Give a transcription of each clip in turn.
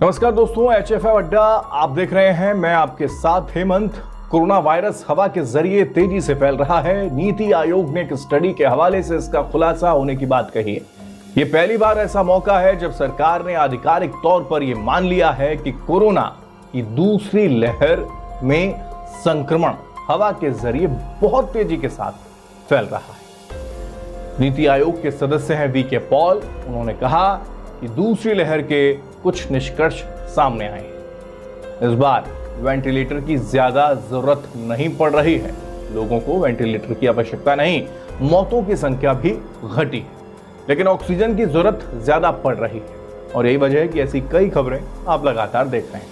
नमस्कार दोस्तों, HFF अड्डा आप देख रहे हैं। मैं आपके साथ हेमंत। कोरोना वायरस हवा के जरिए तेजी से फैल रहा है। नीति आयोग ने एक स्टडी के हवाले से इसका खुलासा होने की बात कही है। यह पहली बार ऐसा मौका है जब सरकार ने आधिकारिक तौर पर यह मान लिया है कि कोरोना की दूसरी लहर में संक्रमण हवा के जरिए बहुत तेजी के साथ फैल रहा है। नीति आयोग के सदस्य हैं वीके पॉल। उन्होंने कहा कि दूसरी लहर के कुछ निष्कर्ष सामने आए हैं। इस बार वेंटिलेटर की ज्यादा जरूरत नहीं पड़ रही है। लोगों को वेंटिलेटर की आवश्यकता नहीं, मौतों की संख्या भी घटी है, लेकिन ऑक्सीजन की जरूरत ज्यादा पड़ रही है। और यही वजह है कि ऐसी कई खबरें आप लगातार देख रहे हैं।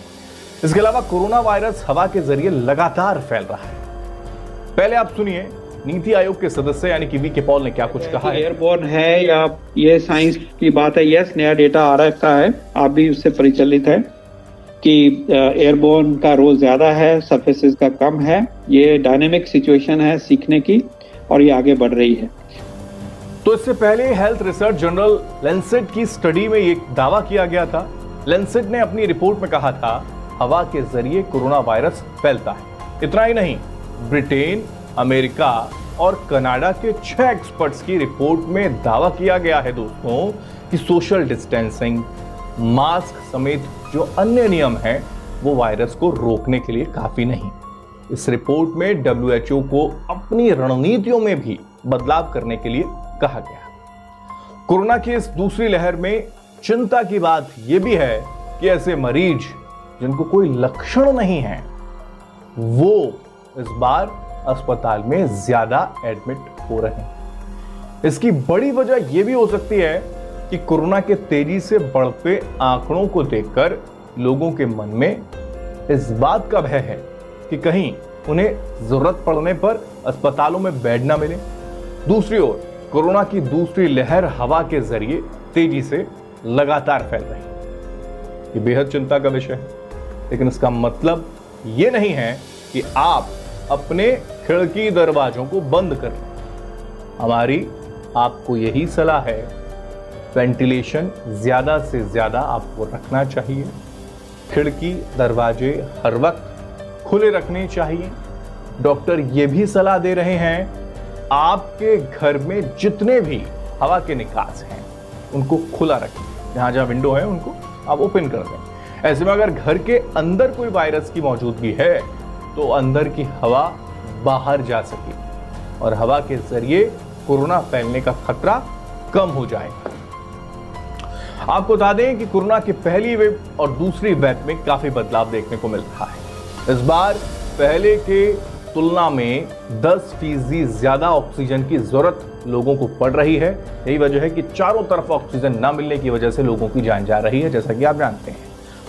इसके अलावा कोरोना वायरस हवा के जरिए लगातार फैल रहा है। पहले आप सुनिए नीति आयोग के सदस्य यानी कि वीके पॉल ने क्या कुछ कहा है। एयरबोर्न है या ये साइंस की बात है। यस, नया डेटा आ रखा है, आप भी उससे परिचालित है कि एयरबोर्न का रोल ज्यादा है, सरफेसेस का कम है। ये डायनेमिक सिचुएशन है सीखने की और ये आगे बढ़ रही है। तो इससे पहले हेल्थ रिसर्च जर्नल लैंसेट की स्टडी में एक दावा किया गया था। लैंसेट ने अपनी रिपोर्ट में कहा था हवा के जरिए कोरोना वायरस फैलता है। इतना ही नहीं, ब्रिटेन, अमेरिका और कनाडा के 6 एक्सपर्ट्स की रिपोर्ट में दावा किया गया है दोस्तों कि सोशल डिस्टेंसिंग, मास्क समेत जो अन्य नियम हैं वो वायरस को रोकने के लिए काफी नहीं। इस रिपोर्ट में WHO को अपनी रणनीतियों में भी बदलाव करने के लिए कहा गया। कोरोना की इस दूसरी लहर में चिंता की बात यह भी है कि ऐसे मरीज जिनको कोई लक्षण नहीं है वो इस बार अस्पताल में ज्यादा एडमिट हो रहे हैं। इसकी बड़ी वजह यह भी हो सकती है कि कोरोना के तेजी से बढ़ते आंकड़ों को देखकर लोगों के मन में इस बात का भय है कि कहीं उन्हें जरूरत पड़ने पर अस्पतालों में बेड ना मिले। दूसरी ओर कोरोना की दूसरी लहर हवा के जरिए तेजी से लगातार फैल रही है। ये बेहद चिंता का विषय है, लेकिन इसका मतलब ये नहीं है कि आप अपने खिड़की दरवाजों को बंद कर लें। हमारी आपको यही सलाह है, वेंटिलेशन ज्यादा से ज्यादा आपको रखना चाहिए। खिड़की दरवाजे हर वक्त खुले रखने चाहिए। डॉक्टर ये भी सलाह दे रहे हैं आपके घर में जितने भी हवा के निकास हैं उनको खुला रखें। जहां जहां विंडो है उनको आप ओपन कर दें। ऐसे में अगर घर के अंदर कोई वायरस की मौजूदगी है तो अंदर की हवा बाहर जा सके और हवा के जरिए कोरोना फैलने का खतरा कम हो जाएगा। आपको बता दें कि कोरोना की पहली वेव और दूसरी वेव में काफी बदलाव देखने को मिल रहा है। इस बार पहले के तुलना में 10% ज्यादा ऑक्सीजन की जरूरत लोगों को पड़ रही है। यही वजह है कि चारों तरफ ऑक्सीजन न मिलने की वजह से लोगों की जान जा रही है। जैसा कि आप जानते हैं,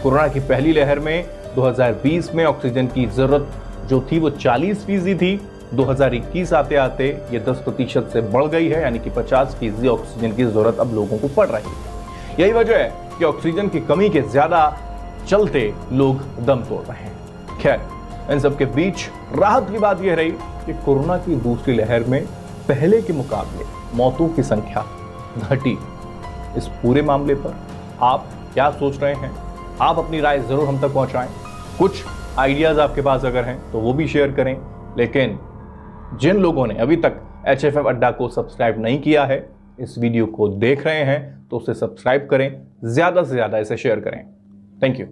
कोरोना की पहली लहर में 2020 में ऑक्सीजन की जरूरत जो थी वो 40% थी। 2021 आते आते ये 10% से बढ़ गई है, यानी कि 50% ऑक्सीजन की जरूरत अब लोगों को पड़ रही है। यही वजह है कि ऑक्सीजन की कमी के ज्यादा चलते लोग दम तोड़ रहे हैं। खैर, इन सब के बीच राहत की बात यह रही कि कोरोना की दूसरी लहर में पहले के मुकाबले मौतों की संख्या घटी। इस पूरे मामले पर आप क्या सोच रहे हैं? आप अपनी राय जरूर हम तक पहुंचाएं। कुछ आइडियाज आपके पास अगर हैं तो वो भी शेयर करें। लेकिन जिन लोगों ने अभी तक HFF अड्डा को सब्सक्राइब नहीं किया है, इस वीडियो को देख रहे हैं तो उसे सब्सक्राइब करें, ज्यादा से ज्यादा इसे शेयर करें। Thank you.